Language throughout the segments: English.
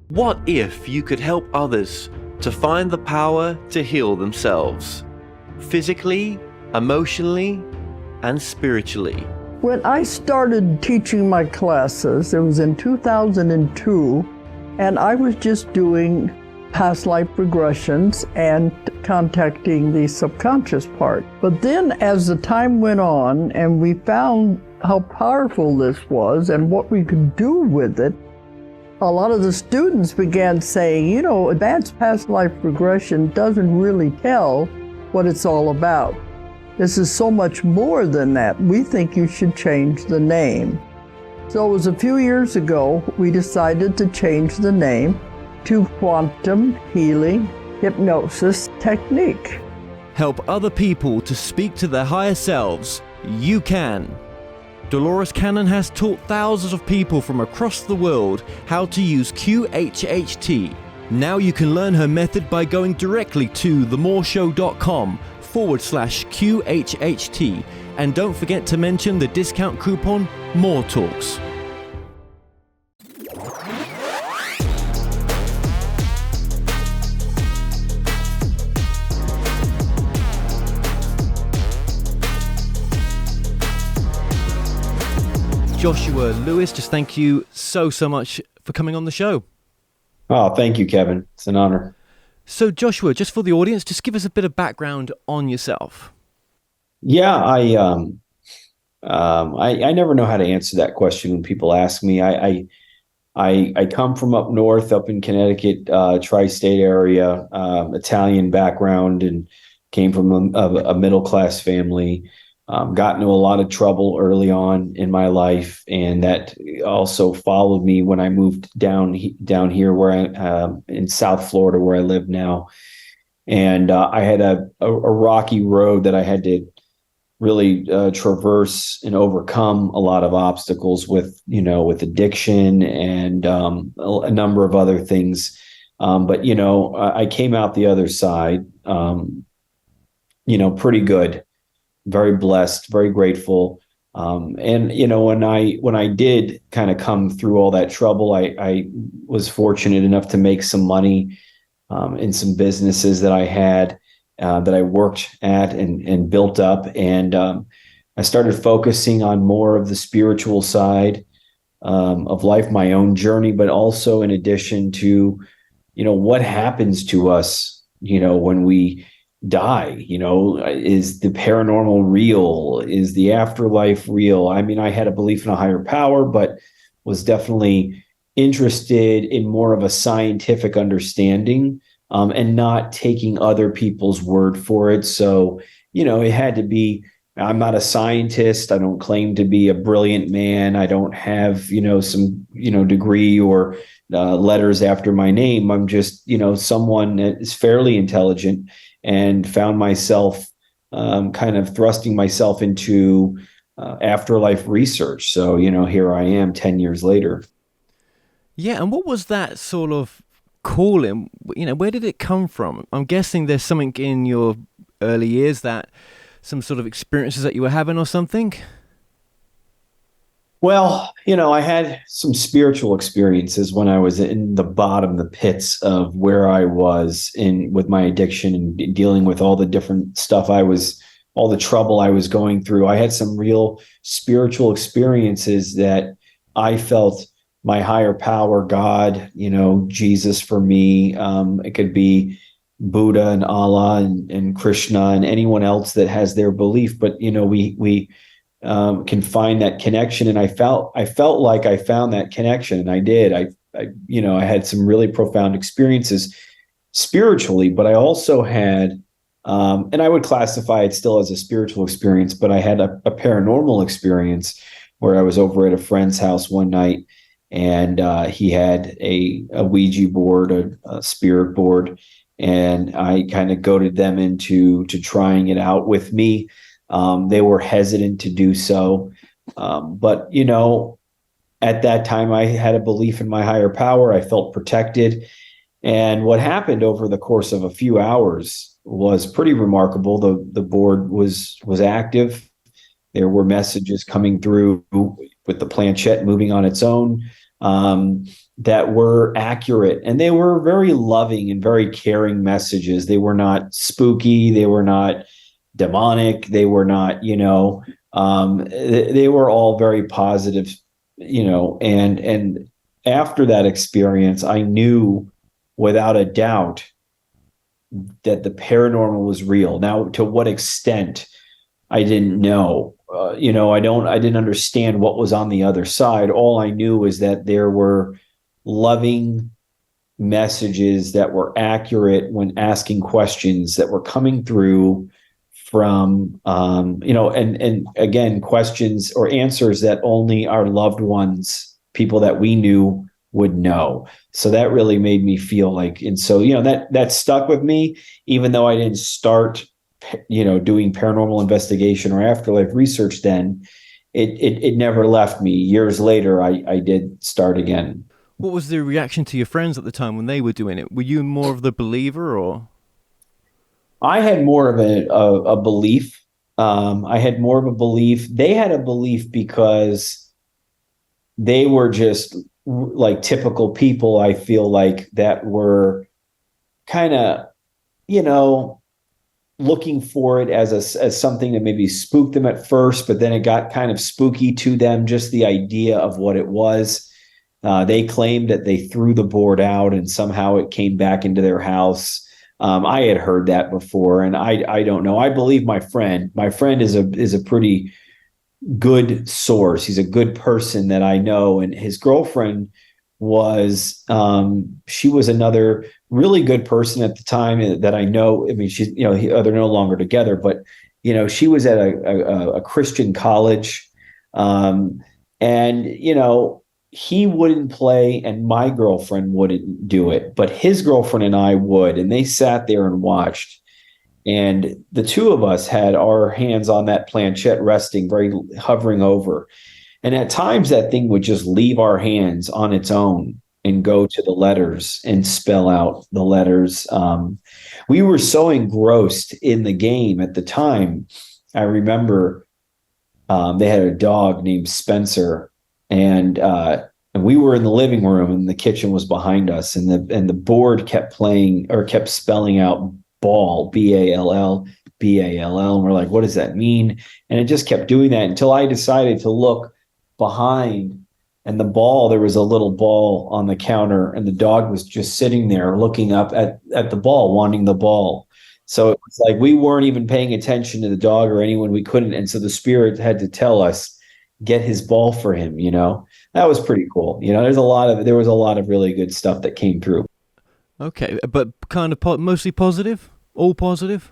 What if you could help others to find the power to heal themselves, physically, emotionally, and spiritually? When I started teaching my classes, it was in 2002, and I was just doing past life regressions and contacting the subconscious part. But then as the time went on and we found how powerful this was and what we could do with it, a lot of the students began saying, you know, advanced past life regression doesn't really tell what it's all about. This is so much more than that. We think you should change the name. So it was a few years ago, we decided to change the name to Quantum Healing Hypnosis Technique. Help other people to speak to their higher selves. You can. Dolores Cannon has taught thousands of people from across the world how to use QHHT. Now you can learn her method by going directly to themoreshow.com/QHHT. And don't forget to mention the discount coupon More Talks. Joshua Lewis, just thank you so much for coming on the show. Oh, thank you, Kevin. It's an honor. So Joshua, just for the audience, just give us a bit of background on yourself. Yeah, I never know how to answer that question when people ask me. I come from up north, up in Connecticut, tri-state area, Italian background, and came from a middle-class family. Got into a lot of trouble early on in my life, and that also followed me when I moved down here, where I in South Florida, where I live now. And I had a rocky road that I had to really traverse and overcome a lot of obstacles with addiction and a number of other things. But I came out the other side, pretty good. Very blessed, very grateful. And when I did kind of come through all that trouble, I was fortunate enough to make some money in some businesses that I had, that I worked at and built up. And I started focusing on more of the spiritual side of life, my own journey, but also in addition to, what happens to us, when we die. Is the paranormal real? Is the afterlife real? I mean, I had a belief in a higher power, but was definitely interested in more of a scientific understanding, and not taking other people's word for it. So, it had to be, I'm not a scientist. I don't claim to be a brilliant man. I don't have, some, degree or letters after my name. I'm just, someone that is fairly intelligent, and found myself kind of thrusting myself into afterlife research. So, here I am 10 years later. Yeah, and what was that sort of calling? Where did it come from? I'm guessing there's something in your early years, that some sort of experiences that you were having or something? Well, I had some spiritual experiences when I was in the bottom, the pits of where I was with my addiction and dealing with all the different stuff all the trouble I was going through. I had some real spiritual experiences that I felt my higher power, God, Jesus for me. It could be Buddha and Allah and Krishna and anyone else that has their belief. But, we can find that connection. And I felt like I found that connection, and I did. I had some really profound experiences spiritually, but I also had, and I would classify it still as a spiritual experience, but I had a paranormal experience where I was over at a friend's house one night, and he had a Ouija board, a spirit board, and I kind of goaded them into trying it out with me. They were hesitant to do so. But, at that time I had a belief in my higher power. I felt protected. And what happened over the course of a few hours was pretty remarkable. The board was active. There were messages coming through with the planchette moving on its own. that were accurate, and they were very loving and very caring messages. They were not spooky. They were not demonic. They were not, they were all very positive, and after that experience, I knew without a doubt that the paranormal was real. Now, to what extent, I didn't know. I didn't understand what was on the other side. All I knew was that there were loving messages that were accurate when asking questions that were coming through from, and again, questions or answers that only our loved ones, people that we knew, would know. So that really made me feel like, and so, that stuck with me, even though I didn't start doing paranormal investigation or afterlife research then. It never left me. Years later, I did start again. What was the reaction to your friends at the time when they were doing it? Were you more of the believer, or? I had more of a belief. I had more of a belief. They had a belief because they were just like typical people, I feel like, that were kind of, looking for it as something that maybe spooked them at first, but then it got kind of spooky to them, just the idea of what it was. They claimed that they threw the board out and somehow it came back into their house. I had heard that before, and I don't know. I believe my friend. My friend is a pretty good source. He's a good person that I know, and his girlfriend was she was another really good person at the time that I know. I mean, she's they're no longer together, but she was at a Christian college, and he wouldn't play and my girlfriend wouldn't do it, but his girlfriend and I would, and they sat there and watched. And the two of us had our hands on that planchette resting, hovering over. And at times that thing would just leave our hands on its own and go to the letters and spell out the letters. We were so engrossed in the game at the time. I remember they had a dog named Spencer, and we were in the living room, and the kitchen was behind us, and the board kept spelling out ball, BALL, BALL, and we're like, what does that mean? And it just kept doing that until I decided to look behind, and there was a little ball on the counter, and the dog was just sitting there looking up at the ball, wanting the ball. So it was like we weren't even paying attention to the dog or anyone. We couldn't, and so the spirit had to tell us, get his ball for him. That was pretty cool. There was a lot of really good stuff that came through. Okay, but kind of mostly positive? All positive?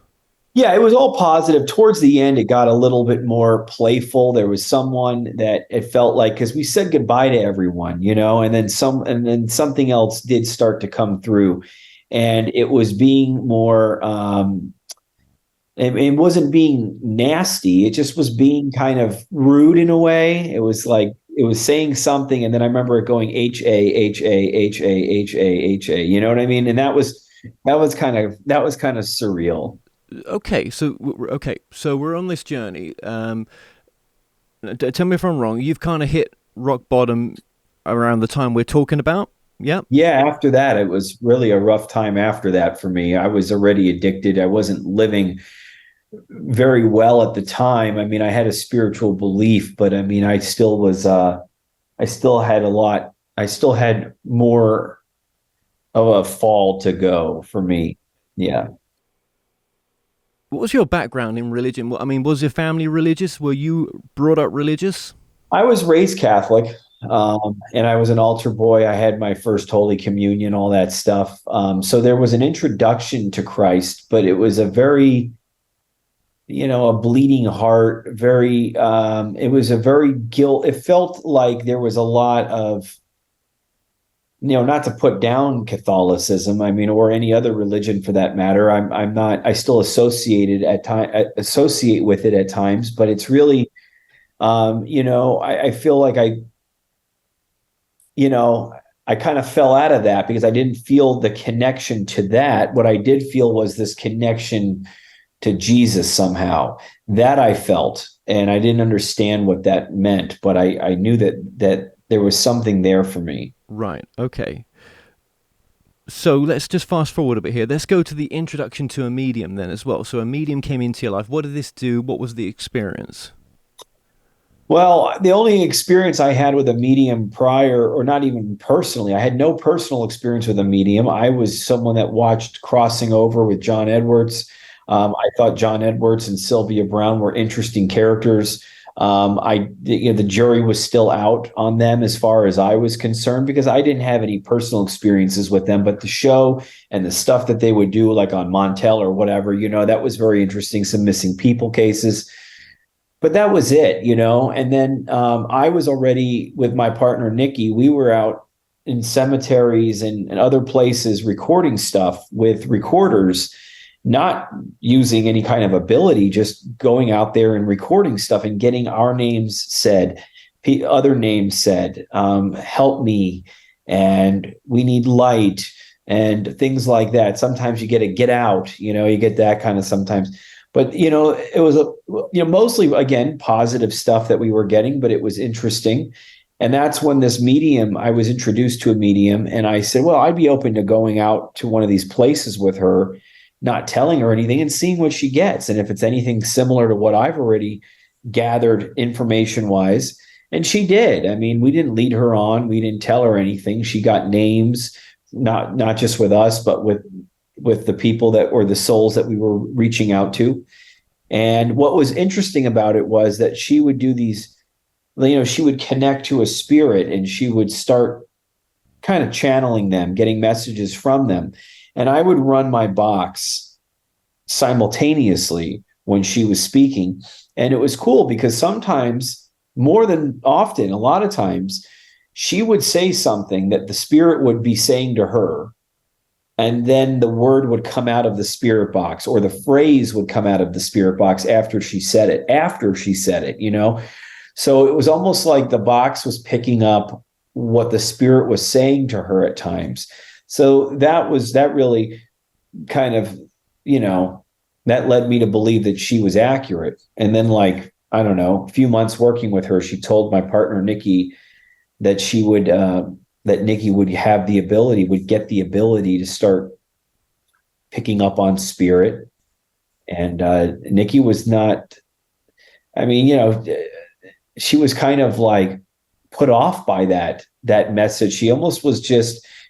Yeah, it was all positive. Towards the end, it got a little bit more playful. There was someone that it felt like, because we said goodbye to everyone, and then something else did start to come through, and it was being more. It wasn't being nasty. It just was being kind of rude in a way. It was like it was saying something, and then I remember it going HA HA HA HA HA. You know what I mean? And that was kind of surreal. Okay, so we're on this journey. Tell me if I'm wrong. You've kind of hit rock bottom around the time we're talking about. Yeah. Yeah. After that, it was really a rough time. After that, for me, I was already addicted. I wasn't living very well at the time. I mean, I had a spiritual belief, but I mean, I still was. I still had more of a fall to go for me. Yeah. What was your background in religion? I mean, was your family religious? Were you brought up religious? I was raised Catholic, and I was an altar boy. I had my first Holy Communion, all that stuff. So there was an introduction to Christ, but it was a very, a bleeding heart. It was a very guilt. It felt like there was a lot of, not to put down Catholicism, I mean, or any other religion for that matter. I'm not. I still associate with it at times, but it's really, I feel like I kind of fell out of that because I didn't feel the connection to that. What I did feel was this connection to Jesus somehow that I felt, and I didn't understand what that meant, but I knew that there was something there for me. Right. Okay. So let's just fast forward a bit here. Let's go to the introduction to a medium then as well. So a medium came into your life. What did this do? What was the experience? Well, the only experience I had with a medium prior, or not even personally, I had no personal experience with a medium. I was someone that watched Crossing Over with John Edwards. I thought John Edwards and Sylvia Browne were interesting characters. The jury was still out on them as far as I was concerned, because I didn't have any personal experiences with them. But the show and the stuff that they would do, like on Montel or whatever, that was very interesting. Some missing people cases. But that was it, And then I was already with my partner, Nikki. We were out in cemeteries and other places recording stuff with recorders, not using any kind of ability, just going out there and recording stuff and getting our names said, other names said, help me, and we need light, and things like that. Sometimes you get a get out, you get that kind of sometimes. But, it was, mostly, again, positive stuff that we were getting, but it was interesting. And that's when this medium, I was introduced to a medium, and I said, well, I'd be open to going out to one of these places with her, not telling her anything, and seeing what she gets. And if it's anything similar to what I've already gathered information wise. And she did. I mean, we didn't lead her on. We didn't tell her anything. She got names, not just with us, but with the people that were the souls that we were reaching out to. And what was interesting about it was that she would do these, she would connect to a spirit, and she would start kind of channeling them, getting messages from them. And I would run my box simultaneously when she was speaking. And it was cool because sometimes, more than often, a lot of times, she would say something that the spirit would be saying to her. And then the word would come out of the spirit box, or the phrase would come out of the spirit box after she said it, So it was almost like the box was picking up what the spirit was saying to her at times. So that really kind of, that led me to believe that she was accurate. And then, I don't know, a few months working with her, she told my partner, Nikki, that she would, that Nikki would get the ability to start picking up on spirit. And Nikki was not, she was kind of put off by that message. She almost was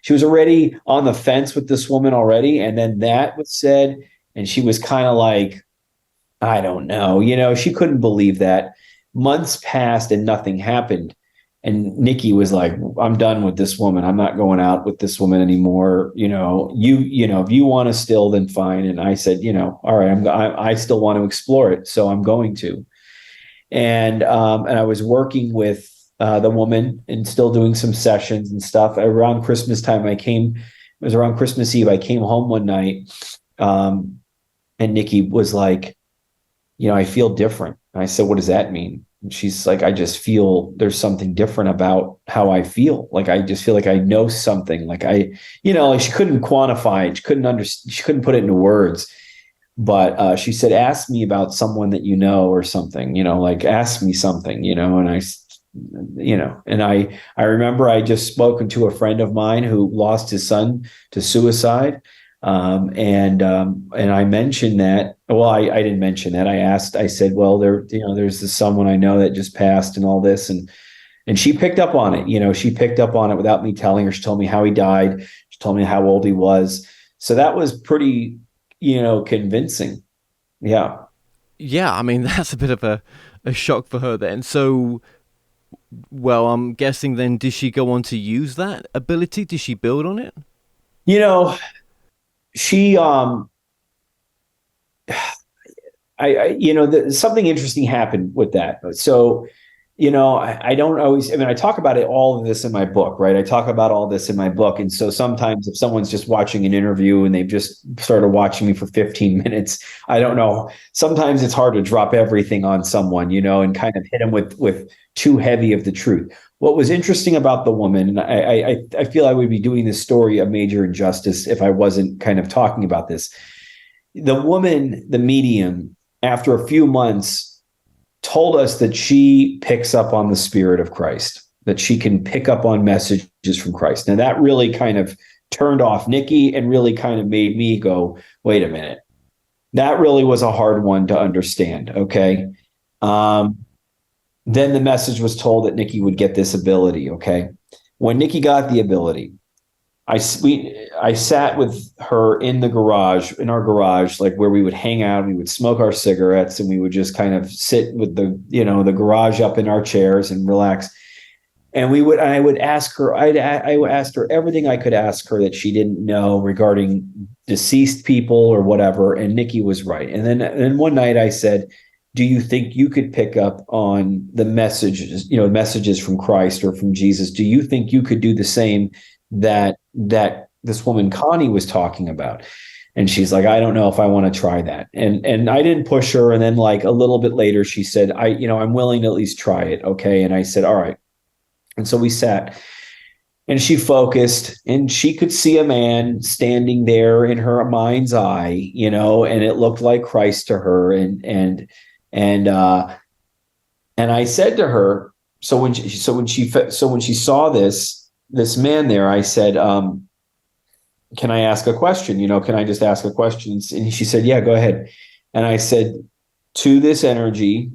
she was already on the fence with this woman already. And then that was said, and she was kind of I don't know, she couldn't believe that. Months passed and nothing happened. And Nikki was like, I'm done with this woman. I'm not going out with this woman anymore. If you want to still, then fine. And I said, all right, I still want to explore it. So I'm going to. And I was working with the woman and still doing some sessions and stuff. Around Christmas time, it was around Christmas Eve. I came home one night, and Nikki was like, I feel different. And I said, what does that mean? And she's like, I just feel there's something different about how I feel. I just feel like I know something. She couldn't quantify it. She couldn't put it into words. But she said, ask me about someone that or something, ask me something, and I remember I just spoken to a friend of mine who lost his son to suicide. And I mentioned that. Well, I didn't mention that. I said, well, there's this someone I know that just passed and all this. And she picked up on it. She picked up on it without me telling her. She told me how he died. She told me how old he was. So that was pretty, convincing. Yeah. Yeah. That's a bit of a shock for her then. So, well, I'm guessing then, did she go on to use that ability? Did she build on it? She, something interesting happened with that. So, I don't always, I talk about all of this in my book, right? I talk about all this in my book. And so sometimes if someone's just watching an interview and they've just started watching me for 15 minutes, I don't know. Sometimes it's hard to drop everything on someone, and kind of hit them with too heavy of the truth. What was interesting about the woman, and I feel I would be doing this story a major injustice if I wasn't kind of talking about this. The woman, the medium, after a few months, told us that she picks up on the spirit of Christ. that she can pick up on messages from Christ. Now that really kind of turned off Nikki and really kind of made me go, wait a minute. That really was a hard one to understand. Okay. Then the message was told that Nikki would get this ability. Okay. When Nikki got the ability, I sat with her in our garage, like where we would hang out, we would smoke our cigarettes, and we would just kind of sit with the garage up in our chairs and relax. And I would ask her, I asked her everything I could ask her that she didn't know regarding deceased people or whatever. And Nikki was right. And then one night I said, do you think you could pick up on the messages from Christ or from Jesus? Do you think you could do the same that this woman Connie was talking about? And she's like, I don't know if I want to try that. And I didn't push her. And then like a little bit later, she said, I'm willing to at least try it. Okay. And I said, all right. And so we sat, and she focused, and she could see a man standing there in her mind's eye, and it looked like Christ to her. And I said to her, so when she saw this man there, I said, can I ask a question? Can I just ask a question? And she said, yeah, go ahead. And I said, to this energy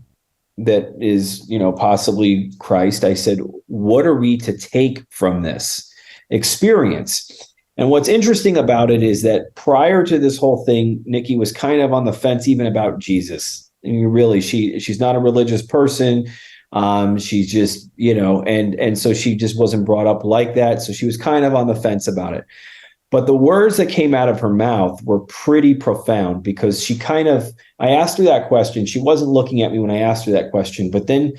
that is, possibly Christ, I said, what are we to take from this experience? And what's interesting about it is that prior to this whole thing, Nikki was kind of on the fence even about Jesus. I mean, really, she's not a religious person. She's just, and so she just wasn't brought up like that. So she was kind of on the fence about it. But the words that came out of her mouth were pretty profound, because I asked her that question. She wasn't looking at me when I asked her that question, but then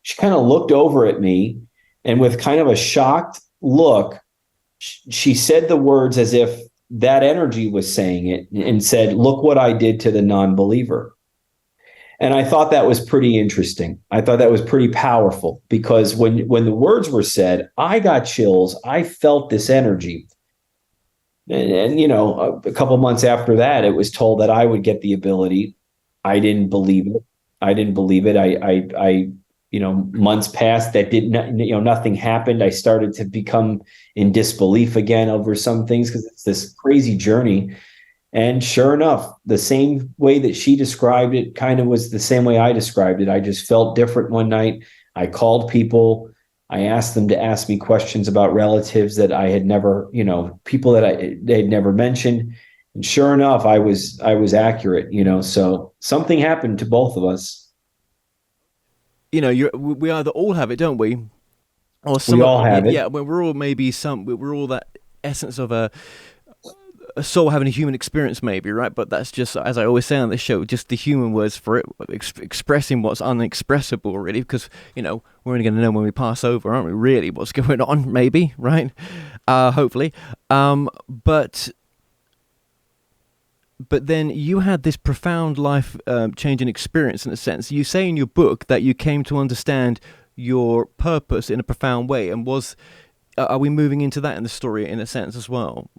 she kind of looked over at me, and with kind of a shocked look, she said the words as if that energy was saying it, and said, look what I did to the non-believer. And I thought that was pretty interesting. I thought that was pretty powerful, because when the words were said, I got chills. I felt this energy. And a couple of months after that, it was told that I would get the ability. I didn't believe it. I months passed that nothing happened. I started to become in disbelief again over some things, because it's this crazy journey. And sure enough, the same way that she described it kind of was the same way I described it. I just felt different one night. I called people. I asked them to ask me questions about relatives that I had never, people that they had never mentioned. And sure enough, I was accurate, so something happened to both of us. We either all have it, don't we? Or we all have it. Yeah, when we're all we're all that essence of a soul having a human experience, maybe, right? But that's just, as I always say on this show, just the human words for it, expressing what's unexpressible, really, because we're only going to know when we pass over, aren't we? Really, what's going on, maybe, right? Hopefully, but then you had this profound life changing experience, in a sense. You say in your book that you came to understand your purpose in a profound way, and are we moving into that in the story, in a sense, as well?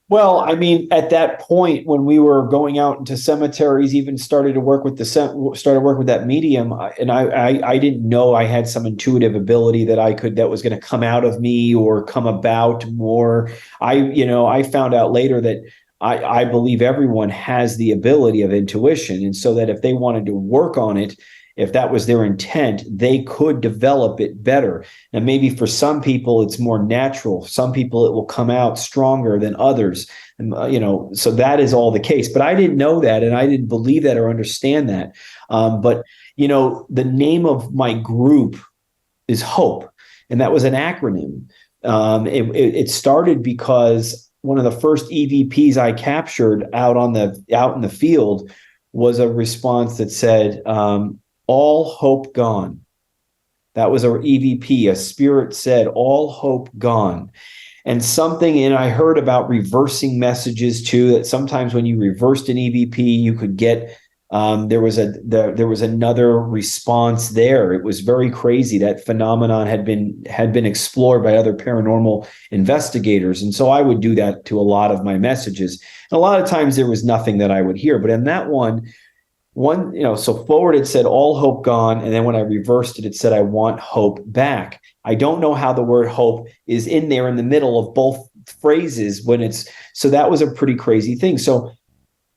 Well, I mean, at that point when we were going out into cemeteries, even started to work with that medium, and I didn't know I had some intuitive ability that was going to come out of me or come about more. I found out later that I believe everyone has the ability of intuition, and so that if they wanted to work on it, if that was their intent, they could develop it better. And maybe for some people, it's more natural. Some people, it will come out stronger than others. And, so that is all the case. But I didn't know that, and I didn't believe that or understand that. But the name of my group is H.O.P.E, and that was an acronym. It started because one of the first EVPs I captured out in the field was a response that said, all hope gone. That was our EVP. A spirit said, all hope gone. And I heard about reversing messages too, that sometimes when you reversed an EVP, you could get, there was another response there. It was very crazy. That phenomenon had been explored by other paranormal investigators. And so I would do that to a lot of my messages. And a lot of times there was nothing that I would hear, but in that one, one, so forward it said all hope gone. And then when I reversed it, it said, I want hope back. I don't know how the word hope is in there in the middle of both phrases so that was a pretty crazy thing. So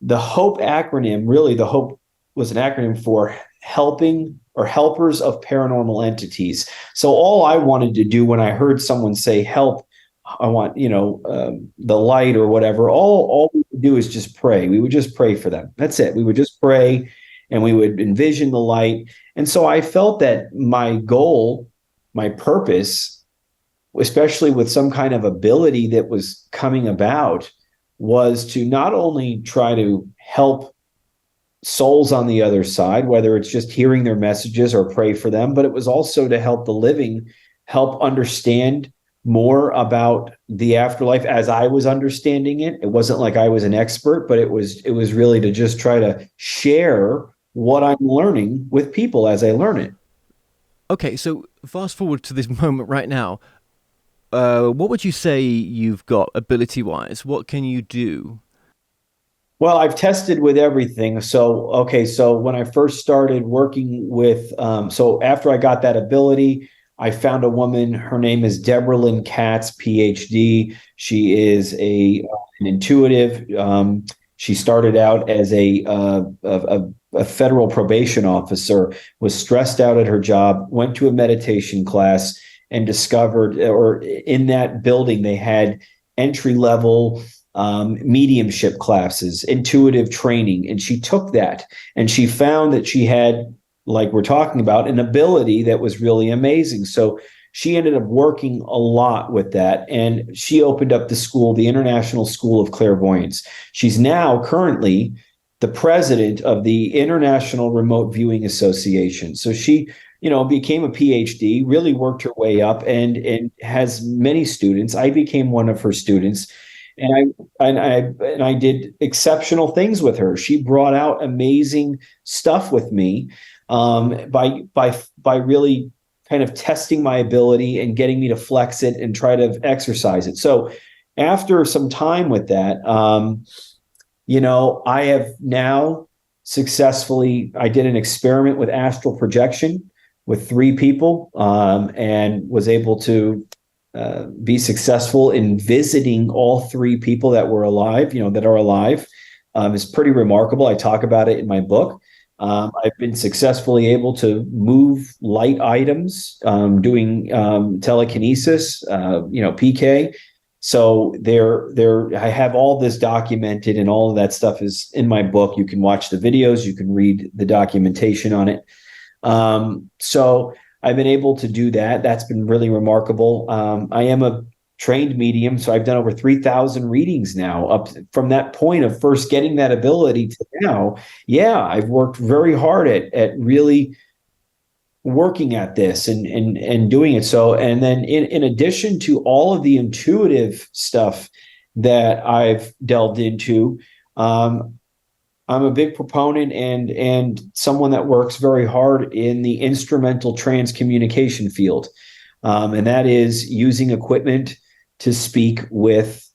the HOPE acronym, really the HOPE was an acronym for helping or helpers of paranormal entities. So all I wanted to do when I heard someone say help, I want, the light or whatever, all we would do is just pray. We would just pray for them. That's it. We would just pray and we would envision the light. And so I felt that my goal, my purpose, especially with some kind of ability that was coming about, was to not only try to help souls on the other side, whether it's just hearing their messages or pray for them, but it was also to help the living help understand more about the afterlife as I was understanding it. It wasn't like I was an expert, but it was really to just try to share what I'm learning with people as I learn it. Okay, so fast forward to this moment right now. What would you say you've got ability-wise? What can you do? Well, I've tested with everything. So when I first started working with, so after I got that ability, I found a woman. Her name is Deborah Lynn Katz, PhD. She is an intuitive. She started out as a federal probation officer, was stressed out at her job, went to a meditation class, and discovered, or in that building, they had entry-level mediumship classes, intuitive training. And she took that and she found that she had, like we're talking about, an ability that was really amazing. So she ended up working a lot with that. And she opened up the school, the International School of Clairvoyance. She's now currently the president of the International Remote Viewing Association. So she, became a PhD, really worked her way up and has many students. I became one of her students. And I did exceptional things with her. She brought out amazing stuff with me by really kind of testing my ability and getting me to flex it and try to exercise it. So after some time with that, I have now successfully, I did an experiment with astral projection with 3 people and was able to be successful in visiting all 3 people that were alive, that are alive. Is pretty remarkable. I talk about it in my book. I've been successfully able to move light items, doing telekinesis, PK. So I have all this documented, and all of that stuff is in my book. You can watch the videos, you can read the documentation on it. So I've been able to do that. That's been really remarkable. I am a trained medium, so I've done over 3,000 readings now. Up from that point of first getting that ability to now, I've worked very hard at really working at this and doing it. So, and then in addition to all of the intuitive stuff that I've delved into, I'm a big proponent and someone that works very hard in the instrumental transcommunication field. And that is using equipment to speak with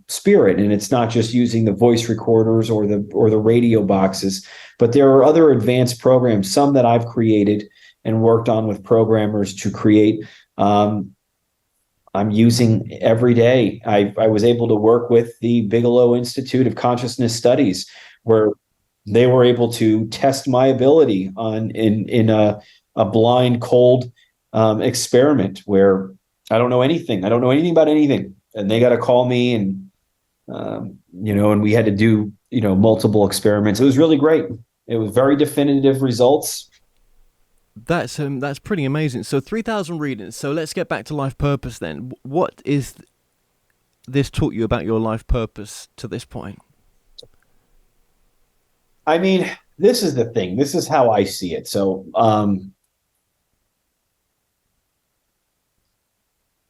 spirit. And it's not just using the voice recorders or the radio boxes, but there are other advanced programs, some that I've created and worked on with programmers to create. I'm using every day. I was able to work with the Bigelow Institute of Consciousness Studies, where they were able to test my ability in a blind, cold experiment where I don't know anything. I don't know anything about anything, and they got to call me, and and we had to do multiple experiments. It was really great. It was very definitive results. That's pretty amazing. So 3,000 readings. So let's get back to life purpose then. What is this taught you about your life purpose to this point? I mean, this is the thing. This is how I see it. So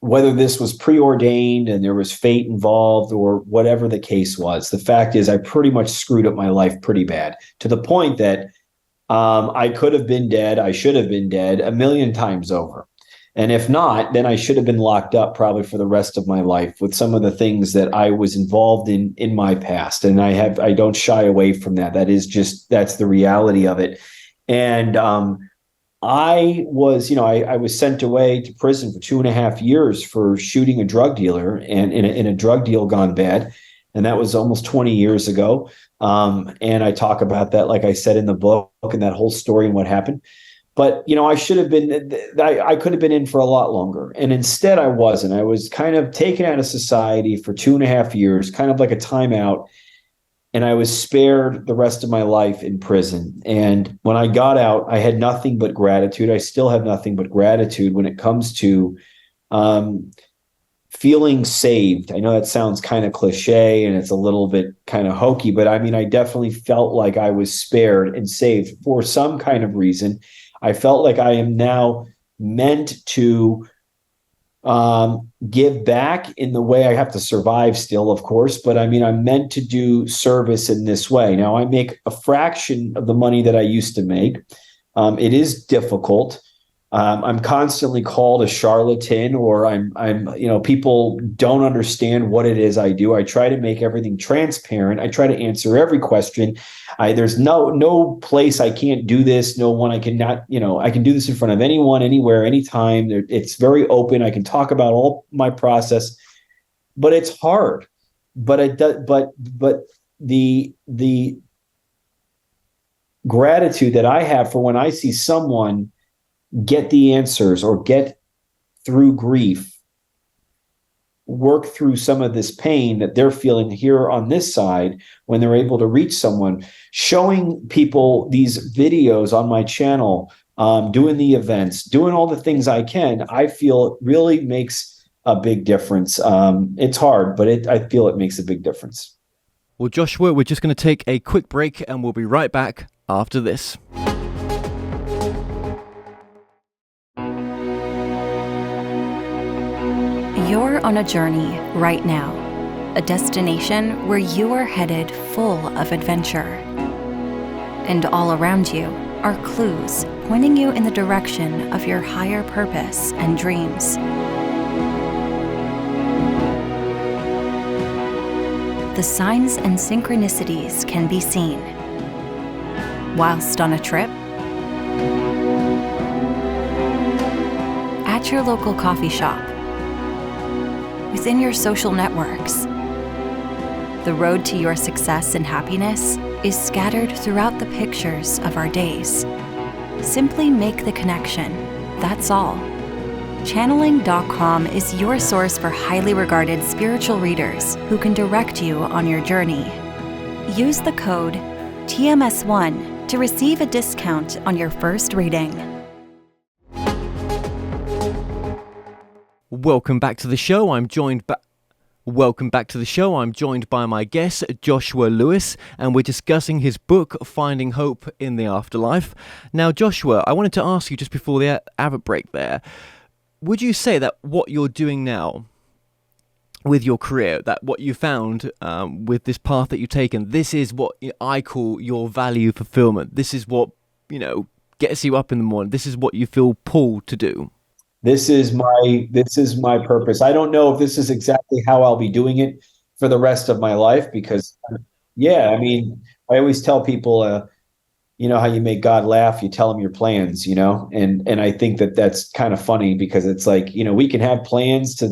whether this was preordained and there was fate involved or whatever the case was, the fact is I pretty much screwed up my life pretty bad, to the point that I could have been dead. I should have been dead a million times over. And if not, then I should have been locked up probably for the rest of my life with some of the things that I was involved in my past. And I don't shy away from that. That's the reality of it. And I was, I was sent away to prison for 2.5 years for shooting a drug dealer and in a drug deal gone bad. And that was almost 20 years ago. And I talk about that, like I said, in the book and that whole story and what happened. But, I could have been in for a lot longer. And instead I wasn't. I was kind of taken out of society for 2.5 years, kind of like a timeout. And I was spared the rest of my life in prison. And when I got out, I had nothing but gratitude. I still have nothing but gratitude when it comes to feeling saved. I know that sounds kind of cliche and it's a little bit kind of hokey, but I mean, I definitely felt like I was spared and saved for some kind of reason. I felt like I am now meant to give back in the way I have to survive still, of course, but I mean, I'm meant to do service in this way. Now I make a fraction of the money that I used to make. It is difficult. I'm constantly called a charlatan, or I'm people don't understand what it is I do. I try to make everything transparent. I try to answer every question. There's no place I can't do this. No one I cannot, I can do this in front of anyone, anywhere, anytime. It's very open. I can talk about all my process, but it's hard. But it does. But the gratitude that I have for when I see someone get the answers or get through grief, work through some of this pain that they're feeling here on this side, when they're able to reach someone, showing people these videos on my channel, doing the events, doing all the things I can, I feel it really makes a big difference. It's hard, but I feel it makes a big difference. Well, Joshua, we're just going to take a quick break and we'll be right back after this. You're on a journey right now, a destination where you are headed full of adventure. And all around you are clues pointing you in the direction of your higher purpose and dreams. The signs and synchronicities can be seen. Whilst on a trip, at your local coffee shop, within your social networks. The road to your success and happiness is scattered throughout the pictures of our days. Simply make the connection, that's all. Channeling.com is your source for highly regarded spiritual readers who can direct you on your journey. Use the code TMS1 to receive a discount on your first reading. Welcome back to the show. I'm joined by my guest, Joshua Lewis, and we're discussing his book, Finding Hope in the Afterlife. Now, Joshua, I wanted to ask you just before the advert break there, would you say that what you're doing now with your career, that what you found with this path that you've taken, this is what I call your value fulfillment? This is what, gets you up in the morning. This is what you feel pulled to do. This is my purpose. I don't know if this is exactly how I'll be doing it for the rest of my life, because I always tell people, how you make God laugh, you tell him your plans, and I think that's kind of funny, because it's like, we can have plans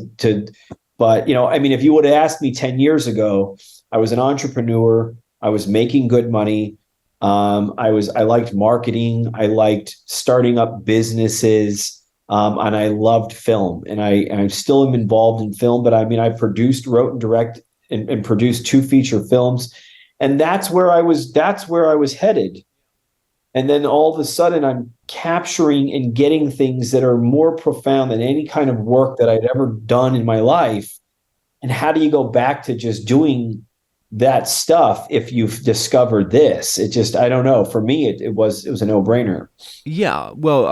but if you would have asked me 10 years ago, I was an entrepreneur, I was making good money. I liked marketing. I liked starting up businesses. And I loved film, and I still am involved in film, but I wrote and direct and produced 2 feature films, and that's where I was headed. And then all of a sudden I'm capturing and getting things that are more profound than any kind of work that I'd ever done in my life. And how do you go back to just doing that stuff if you've discovered this? It just, I don't know. For me, it was a no-brainer. Yeah, well,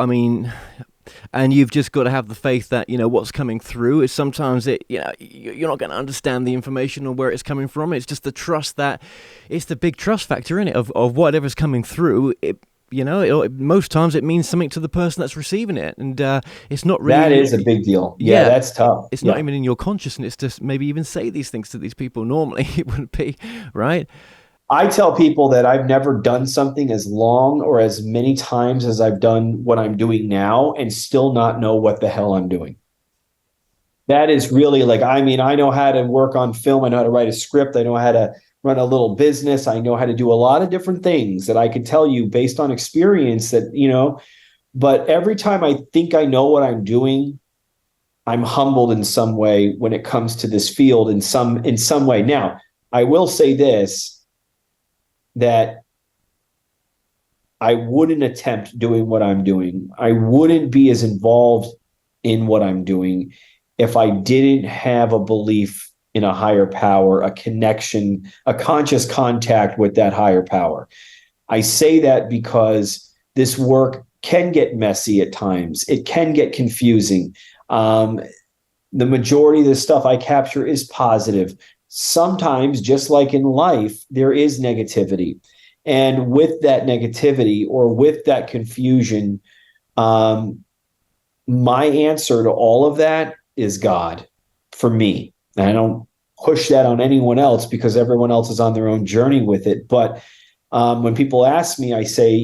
and you've just got to have the faith that, what's coming through is sometimes you're not going to understand the information or where it's coming from. It's just the trust, that it's the big trust factor in it of whatever's coming through. most times it means something to the person that's receiving it, and it's not really. That is a big deal. Yeah, that's tough. It's not even in your consciousness to maybe even say these things to these people. Normally, it wouldn't be, right? I tell people that I've never done something as long or as many times as I've done what I'm doing now and still not know what the hell I'm doing. That is really I know how to work on film. I know how to write a script. I know how to run a little business. I know how to do a lot of different things that I could tell you based on experience but every time I think I know what I'm doing, I'm humbled in some way when it comes to this field in some way. Now, I will say this, that I wouldn't attempt doing what I'm doing. I wouldn't be as involved in what I'm doing if I didn't have a belief in a higher power, a connection, a conscious contact with that higher power. I say that because this work can get messy at times. It can get confusing. The majority of the stuff I capture is positive. Sometimes, just like in life, there is negativity. And with that negativity or with that confusion, my answer to all of that is God for me. And I don't push that on anyone else because everyone else is on their own journey with it. But when people ask me, I say,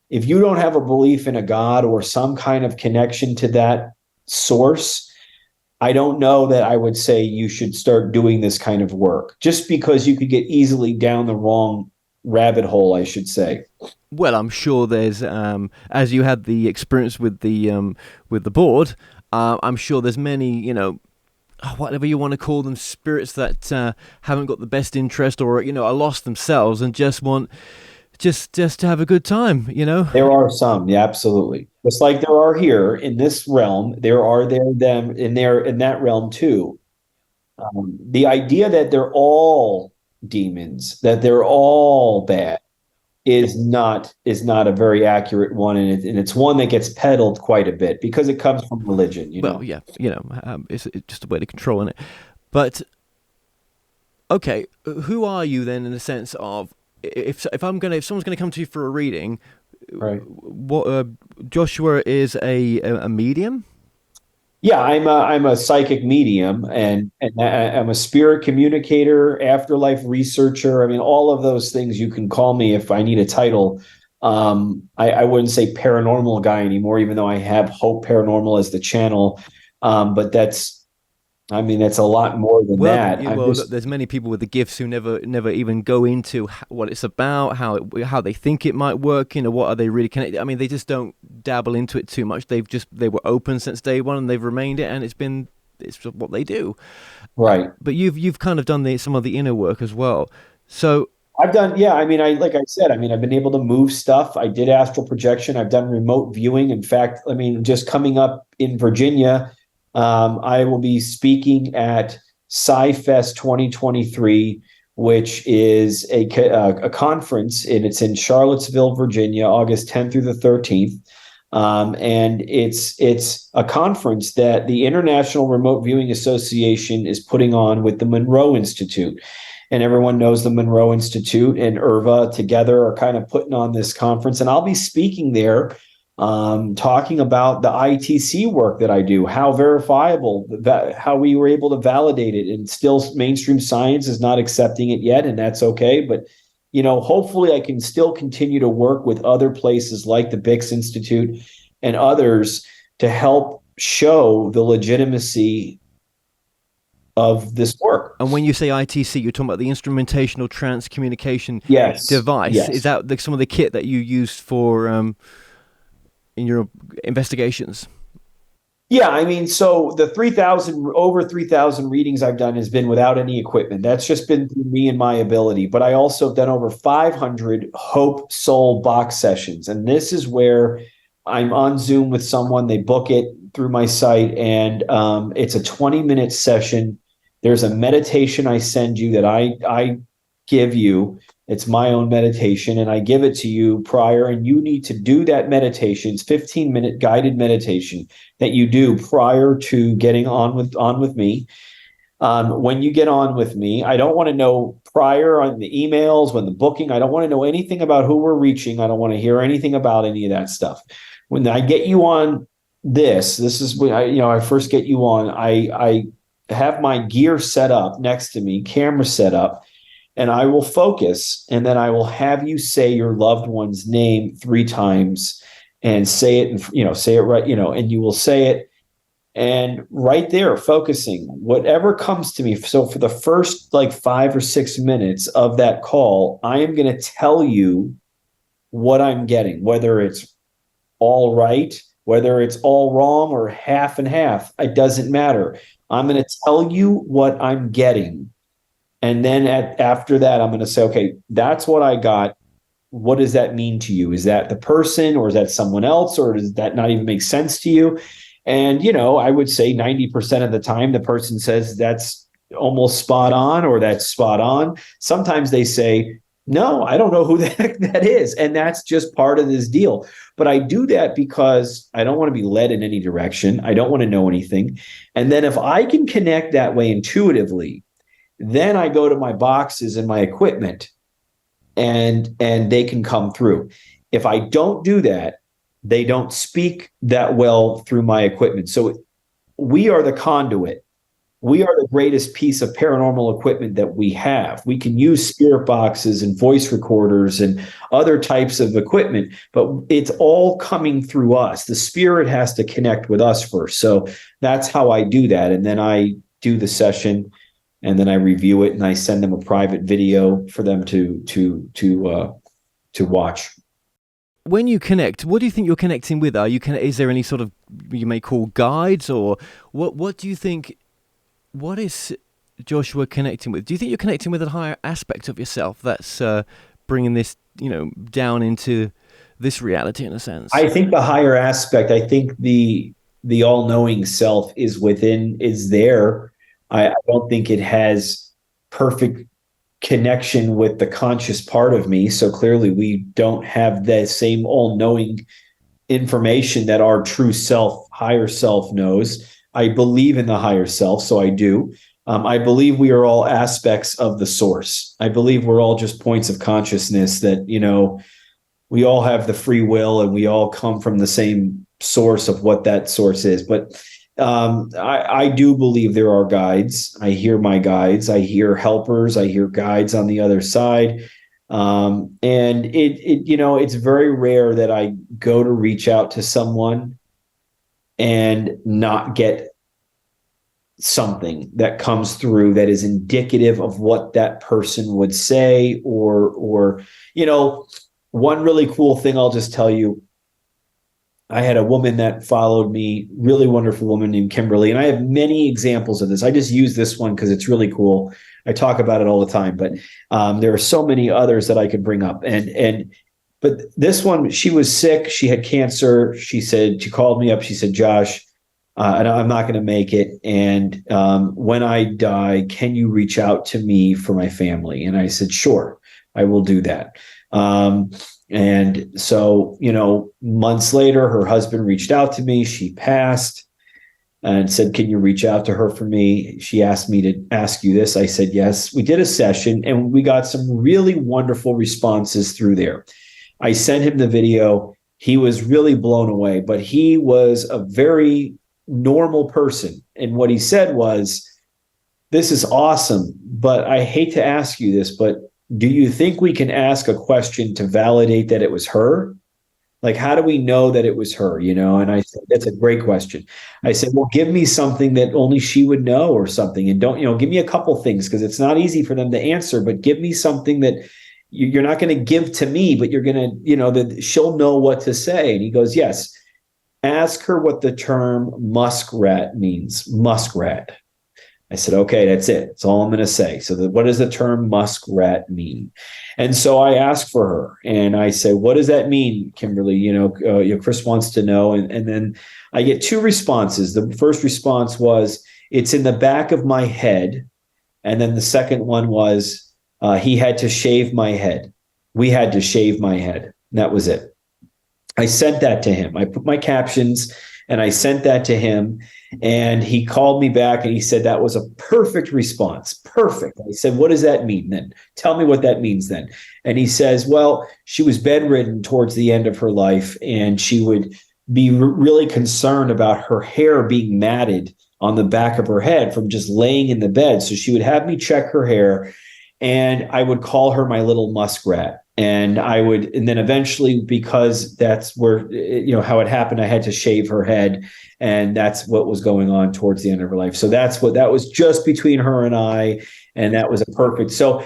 if you don't have a belief in a God or some kind of connection to that source, I don't know that I would say you should start doing this kind of work, just because you could get easily down the wrong rabbit hole, I should say. Well, I'm sure there's, as you had the experience with the board, I'm sure there's many, whatever you want to call them, spirits that haven't got the best interest or, are lost themselves and just want just to have a good time, There are some, yeah, absolutely. Just like there are here in this realm, there are them in that realm too. The idea that they're all demons, that they're all bad, is not a very accurate one, and it's one that gets peddled quite a bit because it comes from religion. Well, yeah, it's just a way to control it. But okay, who are you then in the sense of if someone's gonna come to you for a reading, right? What Joshua is a medium? Yeah, I'm a psychic medium, and I'm a spirit communicator, afterlife researcher. I mean, all of those things you can call me if I need a title. I wouldn't say paranormal guy anymore, even though I have H.O.P.E Paranormal as the channel. But that's a lot more than that. There's many people with the gifts who never even go into what it's about, how they think it might work. What are they really connected? I mean, they just don't dabble into it too much. They were open since day one, and they've remained it, and it's what they do. Right. But you've kind of done some of the inner work as well. So I've done, yeah. I've been able to move stuff. I did astral projection. I've done remote viewing. In fact, just coming up in Virginia, I will be speaking at Sci-Fest 2023, which is a conference, and it's in Charlottesville, Virginia, August 10th through the 13th. And it's a conference that the International Remote Viewing Association is putting on with the Monroe Institute. And everyone knows the Monroe Institute and IRVA together are kind of putting on this conference. And I'll be speaking there, talking about the ITC work that I do, how verifiable, how we were able to validate it, and still mainstream science is not accepting it yet, and that's okay. But hopefully I can still continue to work with other places like the Bix Institute and others to help show the legitimacy of this work. And when you say ITC, you're talking about the instrumentational trance communication device. Yes. Is that some of the kit that you used for in your investigations? Yeah, so the over 3,000 readings I've done has been without any equipment. That's just been through me and my ability. But I also have done over 500 H.O.P.E Soul box sessions. And this is where I'm on Zoom with someone. They book it through my site, and it's a 20-minute session. There's a meditation I send you that I give you. It's my own meditation, and I give it to you prior, and you need to do that meditation. It's 15-minute guided meditation that you do prior to getting on with me. When you get on with me, I don't want to know prior on the emails, when the booking, I don't want to know anything about who we're reaching. I don't want to hear anything about any of that stuff. When I get you on this is when I first get you on, I have my gear set up next to me, camera set up, and I will focus, and then I will have you say your loved one's name 3 times and say it, and say it right, and you will say it. And right there, focusing, whatever comes to me. So for the first like 5 or 6 minutes of that call, I am going to tell you what I'm getting, whether it's all right, whether it's all wrong or half and half, it doesn't matter. I'm going to tell you what I'm getting. And then after that, I'm going to say, okay, that's what I got. What does that mean to you? Is that the person, or is that someone else, or does that not even make sense to you? And, I would say 90% of the time, the person says that's almost spot on, or that's spot on. Sometimes they say, no, I don't know who the heck that is. And that's just part of this deal. But I do that because I don't want to be led in any direction. I don't want to know anything. And then if I can connect that way intuitively, then I go to my boxes and my equipment, and they can come through. If I don't do that, they don't speak that well through my equipment. So we are the conduit. We are the greatest piece of paranormal equipment that we have. We can use spirit boxes and voice recorders and other types of equipment, but it's all coming through us. The spirit has to connect with us first. So that's how I do that. And then I do the session, and then I review it, and I send them a private video for them to watch. When you connect, what do you think you're connecting with? Is there any sort of, you may call, guides, or what do you think? What is Joshua connecting with? Do you think you're connecting with a higher aspect of yourself that's bringing this, down into this reality in a sense? I think the higher aspect, I think the all-knowing self is there. I don't think it has perfect connection with the conscious part of me. So clearly we don't have that same all-knowing information that our true self, higher self knows. I believe in the higher self, so I do. I believe we are all aspects of the source. I believe we're all just points of consciousness that, we all have the free will, and we all come from the same source of what that source is. But I do believe there are guides. I hear my guides. I hear helpers. I hear guides on the other side. And it's very rare that I go to reach out to someone and not get something that comes through that is indicative of what that person would say, or one really cool thing I'll just tell you. I had a woman that followed me, really wonderful woman named Kimberly. And I have many examples of this. I just use this one because it's really cool. I talk about it all the time, but there are so many others that I could bring up. But this one, she was sick. She had cancer. She called me up. She said, Josh, I'm not going to make it. And when I die, can you reach out to me for my family? And I said, sure, I will do that. And so, months later, her husband reached out to me. She passed and said, can you reach out to her for me? She asked me to ask you this. I said, yes. We did a session, and we got some really wonderful responses through there. I sent him the video. He was really blown away, but he was a very normal person. And what he said was, this is awesome, but I hate to ask you this, but do you think we can ask a question to validate that it was her? Like, how do we know that it was her? And I said, that's a great question. I said, well, give me something that only she would know, or something. And don't, give me a couple things, because it's not easy for them to answer, but give me something that you're not going to give to me, but you're going to, that she'll know what to say. And he goes, yes, ask her what the term muskrat means. Muskrat. I said, okay, that's it. That's all I'm going to say. So what does the term muskrat mean? And so I asked for her, and I say, what does that mean, Kimberly? Chris wants to know. And then I get 2 responses. The first response was, it's in the back of my head. And then the second one was, he had to shave my head. We had to shave my head. And that was it. I sent that to him. I put my captions, And I sent that to him, and he called me back and he said, that was a perfect response. Perfect. I said, what does that mean then? Tell me what that means then. And he says, well, she was bedridden towards the end of her life, and she would be really concerned about her hair being matted on the back of her head from just laying in the bed. So she would have me check her hair, and I would call her my little muskrat. And then eventually, because that's where, how it happened, I had to shave her head, and that's what was going on towards the end of her life. So that was just between her and I, and that was a perfect. So,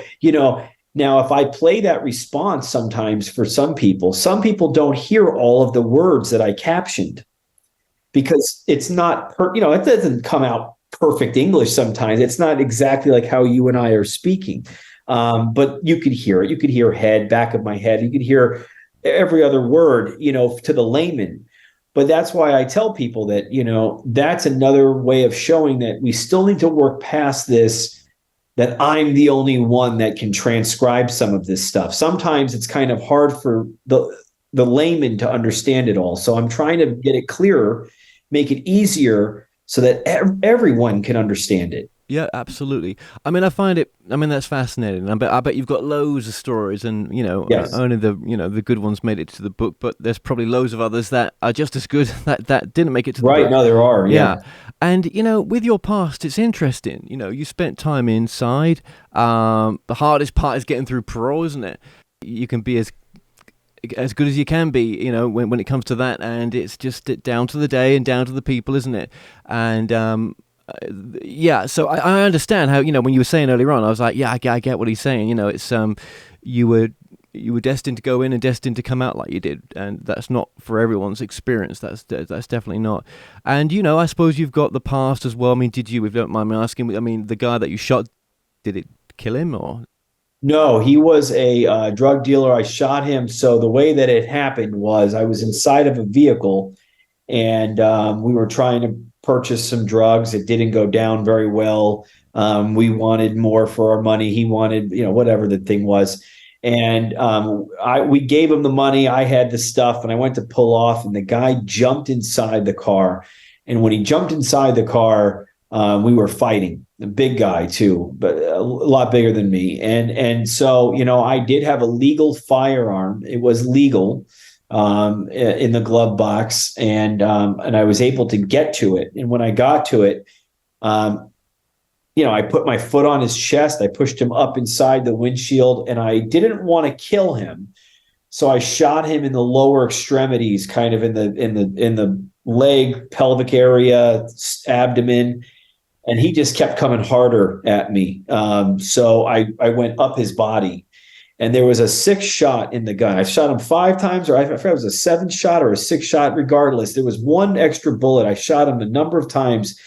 now if I play that response sometimes for some people don't hear all of the words that I captioned, because it's not, it doesn't come out perfect English sometimes. It's not exactly like how you and I are speaking. But you could hear it. You could hear head, back of my head. You could hear every other word, to the layman. But that's why I tell people that, that's another way of showing that we still need to work past this, that I'm the only one that can transcribe some of this stuff. Sometimes it's kind of hard for the layman to understand it all. So I'm trying to get it clearer, make it easier so that everyone can understand it. Yeah, absolutely. That's fascinating. I bet you've got loads of stories, and Yes. only the good ones made it to the book, but there's probably loads of others that are just as good that didn't make it to the book. Right. No, there are. Yeah. And with your past, it's interesting. You spent time inside. The hardest part is getting through parole, isn't it? You can be as good as you can be, when it comes to that, and it's just down to the day and down to the people, isn't it? And so I understand how, when you were saying earlier on, I was like, I get what he's saying. It's you were destined to go in and destined to come out like you did, and that's not for everyone's experience. That's definitely not. And I suppose you've got the past as well. Did you, if you don't mind me asking, the guy that you shot, did it kill him or? No, he was a drug dealer. I shot him. So the way that it happened was I was inside of a vehicle, and we were trying to purchase some drugs. It didn't go down very well. We wanted more for our money. He wanted, whatever the thing was. And we gave him the money. I had the stuff, and I went to pull off, and the guy jumped inside the car. And when he jumped inside the car, we were fighting. A big guy too, but a lot bigger than me. And so, I did have a legal firearm. It was legal in the glove box, and I was able to get to it. And when I got to it, I put my foot on his chest. I pushed him up inside the windshield, and I didn't want to kill him, so I shot him in the lower extremities, kind of in the leg, pelvic area, abdomen. And he just kept coming harder at me. So I went up his body, and there was a 6 shot in the gun. I shot him 5 times, or I forgot it was a 7 shot or a 6 shot. Regardless, there was one extra bullet. I shot him a number of times,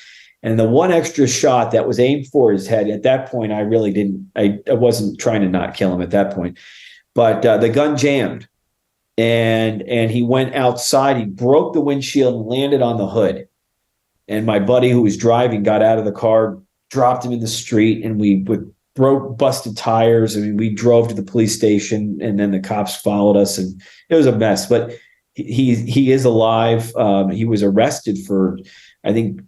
and the one extra shot that was aimed for his head. At that point, I really didn't. I wasn't trying to not kill him at that point, but the gun jammed, and he went outside. He broke the windshield and landed on the hood. And my buddy who was driving got out of the car, dropped him in the street, and we busted tires. We drove to the police station, and then the cops followed us, and it was a mess. But he is alive. He was arrested for, I think,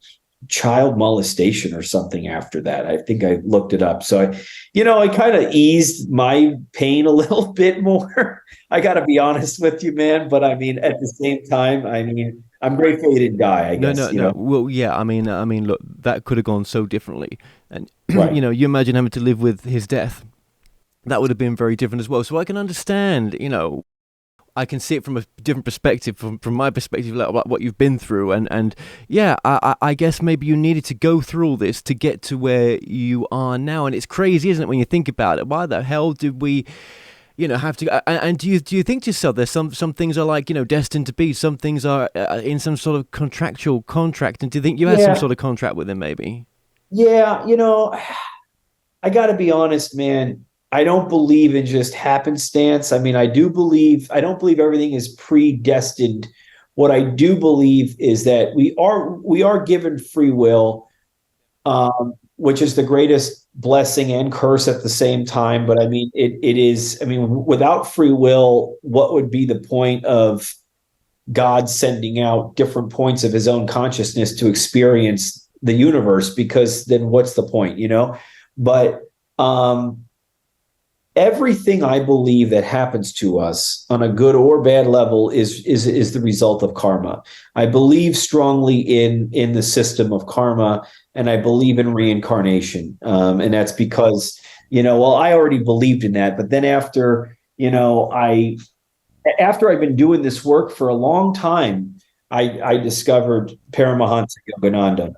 child molestation or something after that. I think I looked it up. So, it kind of eased my pain a little bit more. I got to be honest with you, man. But at the same time, I'm grateful he didn't die, I guess. No. Well, yeah, look, that could have gone so differently. And, right. You imagine having to live with his death. That would have been very different as well. So I can understand, I can see it from a different perspective, from my perspective, like what you've been through. And yeah, I guess maybe you needed to go through all this to get to where you are now. And it's crazy, isn't it, when you think about it? Why the hell did we... have to, and do you think to yourself, there's some things are like, destined to be, some things are in some sort of contractual contract, and do you think you had some sort of contract with him, maybe? Yeah, I got to be honest, man. I don't believe in just happenstance. I don't believe everything is predestined. What I do believe is that we are given free will, which is the greatest blessing and curse at the same time. But it is, without free will, what would be the point of God sending out different points of his own consciousness to experience the universe, because then what's the point, you know? But everything I believe that happens to us on a good or bad level is the result of karma. I believe strongly in the system of karma, and I believe in reincarnation. And that's because, you know, well, I already believed in that, but then after, you know, after I've been doing this work for a long time, I discovered Paramahansa Yogananda.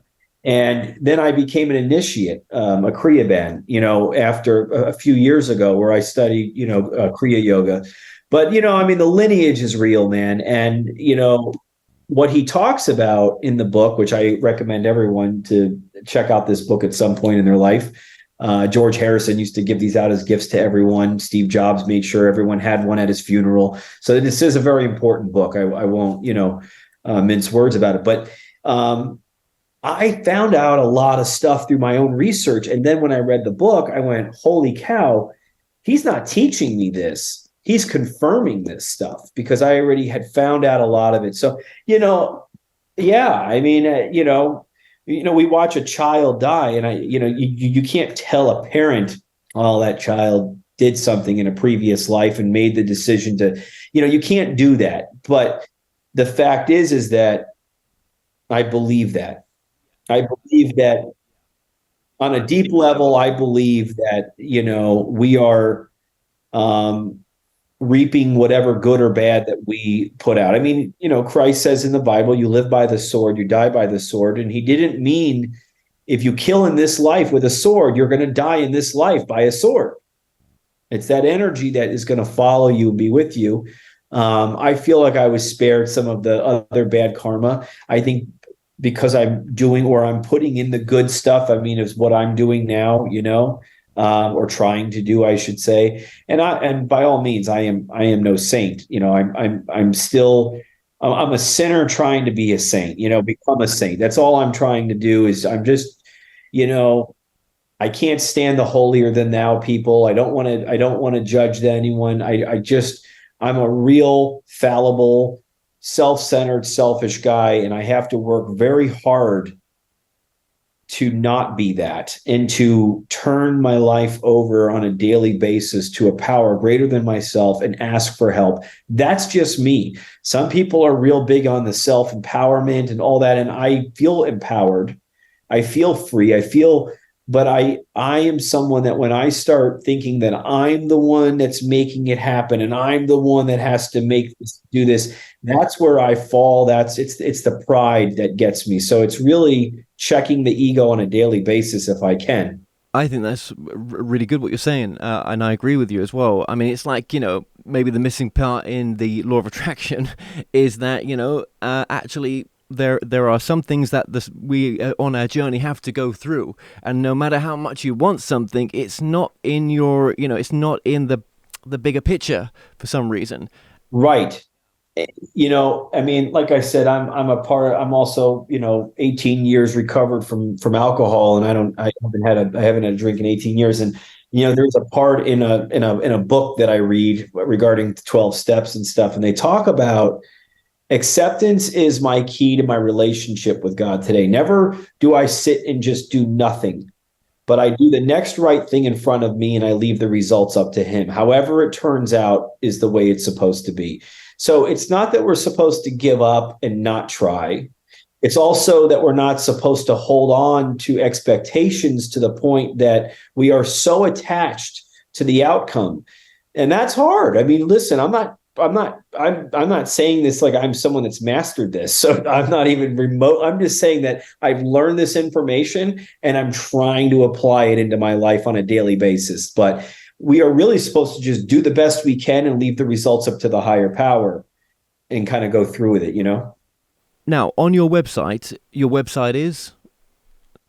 And then I became an initiate, a Kriya band, you know, after a few years ago, where I studied, you know, Kriya yoga. But, you know, I mean, the lineage is real, man. And, you know, what he talks about in the book, which I recommend everyone to check out this book at some point in their life. George Harrison used to give these out as gifts to everyone. Steve Jobs made sure everyone had one at his funeral. So this is a very important book. I won't, you know, mince words about it. But I found out a lot of stuff through my own research. And then when I read the book, I went, holy cow, he's not teaching me this. He's confirming this stuff, because I already had found out a lot of it. So, you know, yeah, I mean, you know, we watch a child die, and you can't tell a parent, oh, that child did something in a previous life and made the decision to, you know, you can't do that. But the fact is that I believe that. I believe that on a deep level, I believe that, you know, we are reaping whatever good or bad that we put out. I mean, you know, Christ says in the Bible, you live by the sword, you die by the sword. And he didn't mean if you kill in this life with a sword, you're going to die in this life by a sword. It's that energy that is going to follow you and be with you. I feel like I was spared some of the other bad karma. I think because I'm doing, or I'm putting in the good stuff, I mean, is what I'm doing now, you know, or trying to do, I should say. And by all means, I am no saint, you know, I'm still, I'm a sinner trying to be a saint, you know, become a saint. That's all I'm trying to do. Is I'm just, you know, I can't stand the holier than thou people. I don't want to judge anyone. I'm a real fallible, self-centered, selfish guy, and I have to work very hard to not be that, and to turn my life over on a daily basis to a power greater than myself and ask for help. That's just me. Some people are real big on the self-empowerment and all that, and I feel empowered. I feel free. But I am someone that when I start thinking that I'm the one that's making it happen and I'm the one that has to do this, that's where I fall. It's the pride that gets me. So it's really checking the ego on a daily basis if I can. I think that's really good what you're saying, and I agree with you as well. I mean, it's like, you know, maybe the missing part in the law of attraction is that, you know, actually there are some things that we on our journey have to go through, and no matter how much you want something, it's not in your, you know, it's not in the bigger picture for some reason. Right. You know, I mean, like I said, I'm also, you know, 18 years recovered from alcohol, and I haven't had a drink in 18 years. And, you know, there's a part in a book that I read regarding 12 steps and stuff, and they talk about acceptance is my key to my relationship with God today. Never do I sit and just do nothing, but I do the next right thing in front of me, and I leave the results up to him. However it turns out is the way it's supposed to be. So it's not that we're supposed to give up and not try. It's also that we're not supposed to hold on to expectations to the point that we are so attached to the outcome. And that's hard. I mean, listen, I'm not saying this like I'm someone that's mastered this. So I'm not even remote. I'm just saying that I've learned this information and I'm trying to apply it into my life on a daily basis. But we are really supposed to just do the best we can and leave the results up to the higher power and kind of go through with it, you know? Now, on your website is?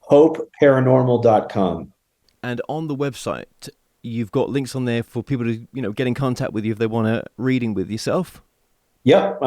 HOPEparanormal.com. And on the website, you've got links on there for people to, you know, get in contact with you if they want a reading with yourself. Yep.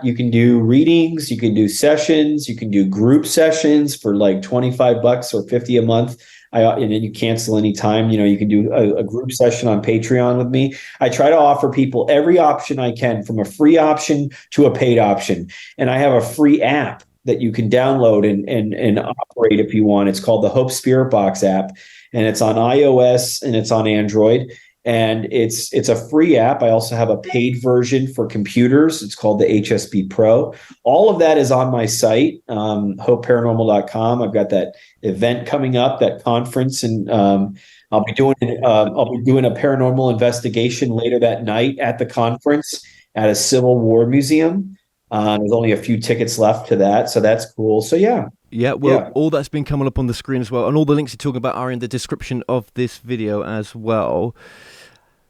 You can do readings, you can do sessions, you can do group sessions for like $25 or $50 a month. And then you cancel anytime. You can do a group session on Patreon with me. I try to offer people every option I can, from a free option to a paid option. And I have a free app that you can download and operate if you want. It's called the H.O.P.E Spirit Box app, and it's on iOS and it's on Android. And it's a free app. I also have a paid version for computers. It's called the HSP Pro. All of that is on my site, hopeparanormal.com. I've got that event coming up, that conference, and I'll be doing a paranormal investigation later that night at the conference at a Civil War museum. There's only a few tickets left to that, so that's cool. So yeah. Yeah, well, all that's been coming up on the screen as well, and all the links you're talking about are in the description of this video as well.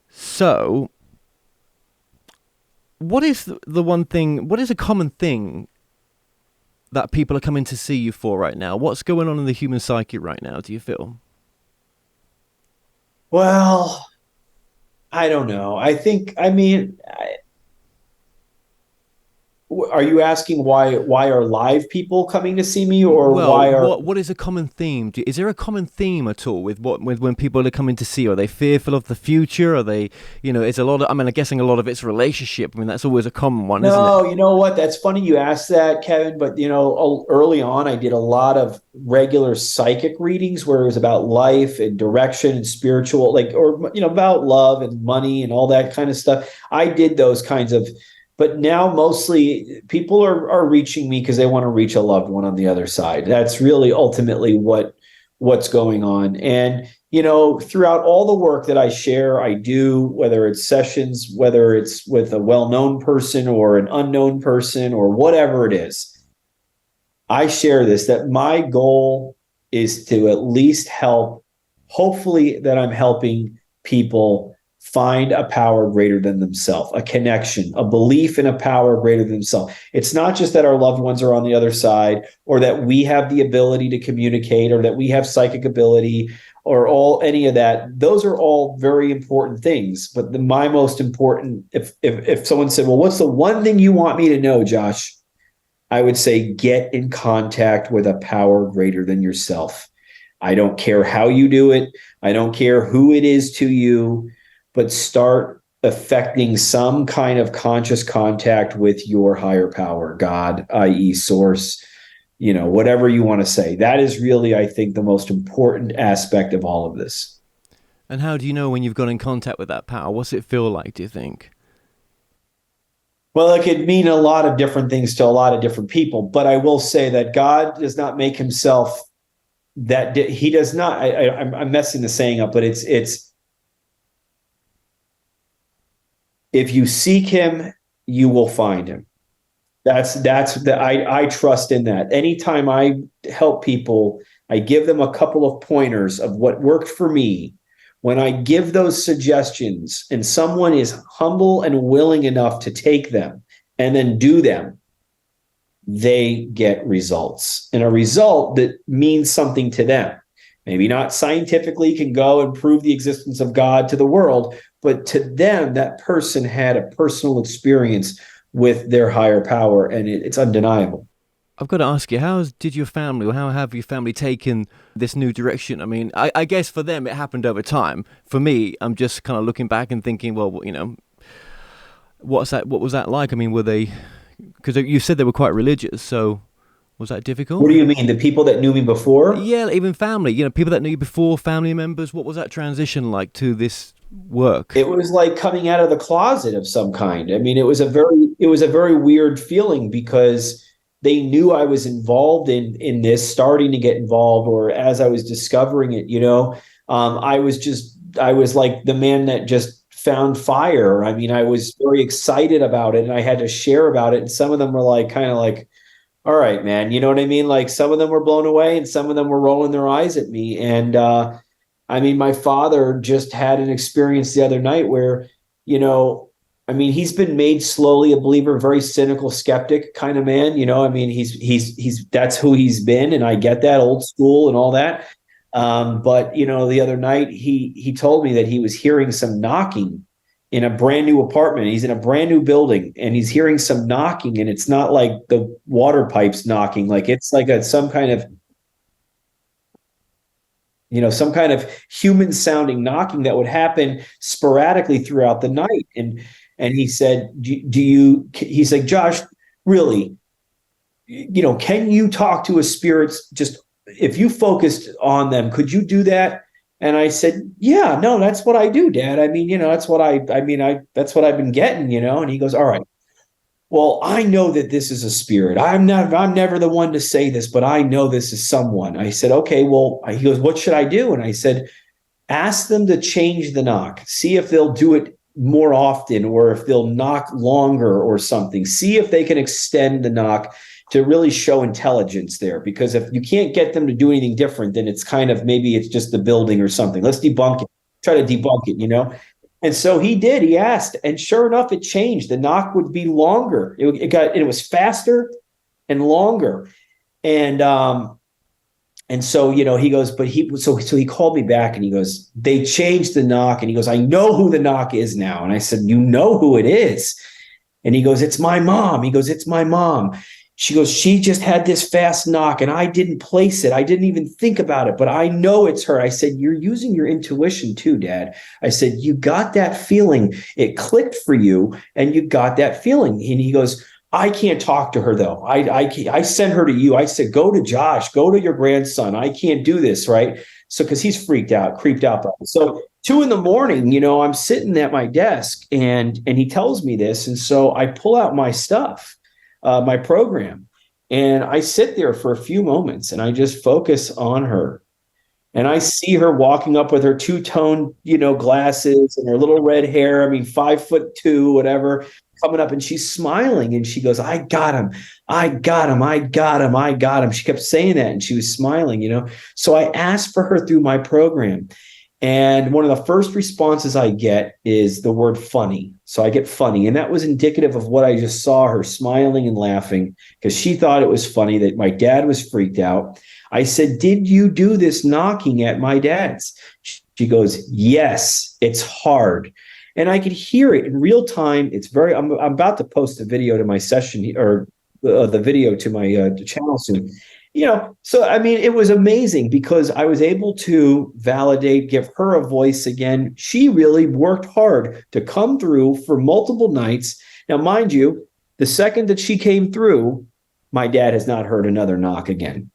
So, what is a common thing that people are coming to see you for right now? What's going on in the human psyche right now, do you feel? Well, I don't know. Are you asking why are live people coming to see me, or why are what is a common theme? Is there a common theme at all with when people are coming to see you? Are they fearful of the future? Are they, it's a lot of, I'm guessing a lot of it's relationship. That's always a common one, isn't it? No, you know what? That's funny you asked that, Kevin, but early on I did a lot of regular psychic readings where it was about life and direction and spiritual, about love and money and all that kind of stuff. I did those kinds of. But now mostly people are reaching me because they want to reach a loved one on the other side. That's really ultimately what's going on. And, throughout all the work that I share, I do, whether it's sessions, whether it's with a well-known person or an unknown person or whatever it is, I share this, that my goal is to at least help, hopefully that I'm helping people find a power greater than themselves, a connection, a belief in a power greater than themselves. It's not just that our loved ones are on the other side, or that we have the ability to communicate, or that we have psychic ability, or any of that. Those are all very important things. But my most important, if someone said, well, what's the one thing you want me to know, Josh? I would say, get in contact with a power greater than yourself. I don't care how you do it. I don't care who it is to you. But start affecting some kind of conscious contact with your higher power, God, i.e. source, whatever you want to say. That is really, I think, the most important aspect of all of this. And how do you know when you've got in contact with that power? What's it feel like, do you think? Well, it could mean a lot of different things to a lot of different people. But I will say that God does not make himself that he does not. I'm messing the saying up, but it's if you seek him, you will find him. I trust in that. Anytime I help people, I give them a couple of pointers of what worked for me. When I give those suggestions and someone is humble and willing enough to take them and then do them, they get results. And a result that means something to them. Maybe not scientifically can go and prove the existence of God to the world, but to them, that person had a personal experience with their higher power, and it's undeniable. I've got to ask you, how have your family taken this new direction? I guess for them it happened over time. For me, I'm just kind of looking back and thinking, well, what was that like? Were they, because you said they were quite religious, so was that difficult? What do you mean? The people that knew me before? Yeah, even family, people that knew you before, family members. What was that transition like to this work? It was like coming out of the closet of some kind. It was a very weird feeling because they knew I was involved in this, starting to get involved, or as I was discovering it, I was like the man that just found fire. I was very excited about it and I had to share about it. And some of them were kind of like, all right, man, you know what I mean? Like some of them were blown away and some of them were rolling their eyes at me. And, my father just had an experience the other night where, he's been made slowly a believer, very cynical, skeptic kind of man. He's that's who he's been. And I get that, old school and all that. But the other night he told me that he was hearing some knocking in a brand new apartment. He's in a brand new building and he's hearing some knocking, and it's not like the water pipes knocking. Like it's like some kind of, some kind of human sounding knocking that would happen sporadically throughout the night. And he said, he's like, Josh, really, can you talk to a spirit? Just if you focused on them, could you do that? And I said, yeah, no, that's what I do, Dad. I mean, that's what that's what I've been getting, and he goes, all right. Well, I know that this is a spirit. I'm never the one to say this, but I know this is someone. I said, okay, well, he goes, what should I do? And I said, ask them to change the knock. See if they'll do it more often, or if they'll knock longer or something. See if they can extend the knock to really show intelligence there. Because if you can't get them to do anything different, then it's kind of, maybe it's just the building or something. Let's debunk it. Try to debunk it, And so he did. He asked, and sure enough, it changed. The knock would be longer. It was faster and longer. And so he goes, but so he called me back and he goes, they changed the knock, and he goes, I know who the knock is now. And I said, you know who it is? And he goes, it's my mom. He goes, it's my mom. She goes, she just had this fast knock and I didn't place it. I didn't even think about it, but I know it's her. I said, you're using your intuition too, Dad. I said, you got that feeling. It clicked for you and you got that feeling. And he goes, I can't talk to her though. I sent her to you. I said, go to Josh, go to your grandson. I can't do this. Right. So, cause he's creeped out by it. So 2 a.m, I'm sitting at my desk and he tells me this. And so I pull out my stuff, my program, and I sit there for a few moments and I just focus on her. And I see her walking up with her two-tone, glasses and her little red hair. I mean, 5'2", whatever, coming up, and she's smiling and she goes, I got him. I got him. I got him. I got him. She kept saying that and she was smiling, So I asked for her through my program. And one of the first responses I get is the word funny. So I get funny. And that was indicative of what I just saw, her smiling and laughing, because she thought it was funny that my dad was freaked out. I said, did you do this knocking at my dad's? She goes, yes, it's hard. And I could hear it in real time. I'm about to post a video to my session, or the video to my channel soon. So, I mean, it was amazing because I was able to validate, give her a voice again. She really worked hard to come through for multiple nights. Now, mind you, the second that she came through, my dad has not heard another knock again.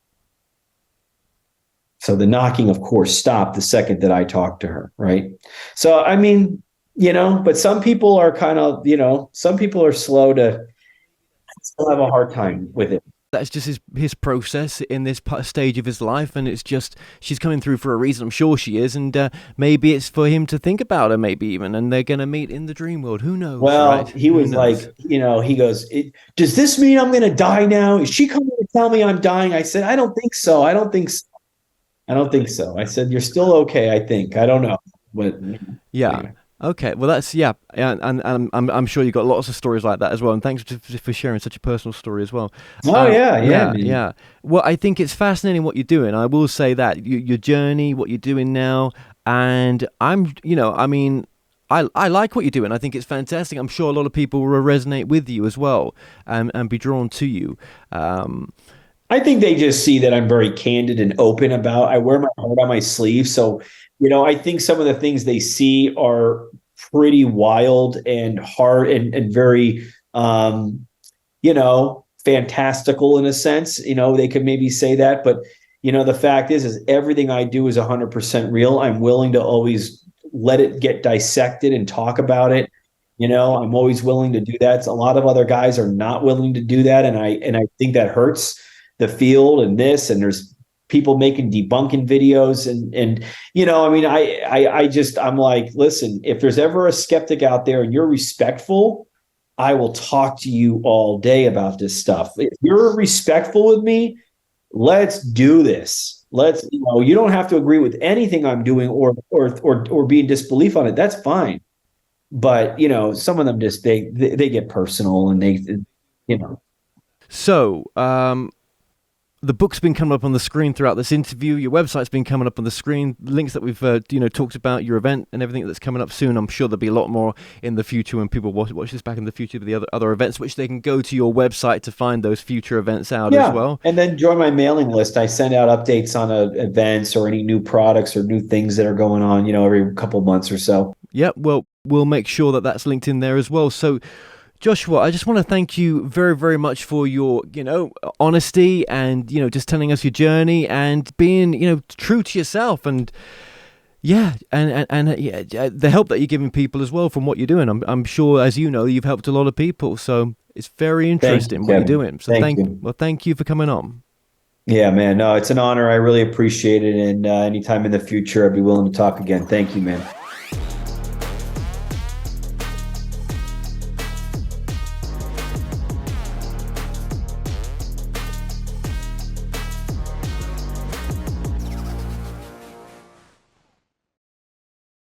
So the knocking, of course, stopped the second that I talked to her, right? So, I mean, but some people are kind of, some people are slow to still have a hard time with it. That's just his process in this stage of his life, and it's just, she's coming through for a reason. I'm sure she is, and maybe it's for him to think about her, maybe even, and they're going to meet in the dream world. Who knows? Well, right? He was like, he goes, does this mean I'm going to die now? Is she coming to tell me I'm dying? I said, I don't think so. I don't think so. I said, you're still okay, I think. I don't know. But yeah. Anyway. Okay, well and I'm sure you got lots of stories like that as well, and thanks for sharing such a personal story as well. Yeah. Well, I think it's fascinating what you're doing. I will say that your journey, what you're doing now, and I like what you're doing. I think it's fantastic. I'm sure a lot of people will resonate with you as well, and be drawn to you. I think they just see that I'm very candid and open about. I wear my heart on my sleeve, so. I think some of the things they see are pretty wild and hard and very, fantastical in a sense. They could maybe say that, but, the fact is everything I do is 100% real. I'm willing to always let it get dissected and talk about it. I'm always willing to do that. A lot of other guys are not willing to do that. And I think that hurts the field and there's people making debunking videos and I'm like, listen, if there's ever a skeptic out there and you're respectful, I will talk to you all day about this stuff. If you're respectful with me, let's do this. You don't have to agree with anything I'm doing or be in disbelief on it. That's fine. But, some of them just, they get personal and they. So, the book's been coming up on the screen throughout this interview. Your website's been coming up on the screen. Links that we've talked about, your event and everything that's coming up soon. I'm sure there'll be a lot more in the future when people watch this back in the future with the other events, which they can go to your website to find those future events out as well. And then join my mailing list. I send out updates on events or any new products or new things that are going on, every couple months or so. Yeah, well, we'll make sure that that's linked in there as well. So, Joshua, I just want to thank you very, very much for your, honesty and, just telling us your journey and being, true to yourself and, the help that you're giving people as well from what you're doing. I'm sure, as you know, you've helped a lot of people. So it's very interesting what you're doing. So thank you for coming on. Yeah, man. No, it's an honor. I really appreciate it. And anytime in the future, I'd be willing to talk again. Thank you, man.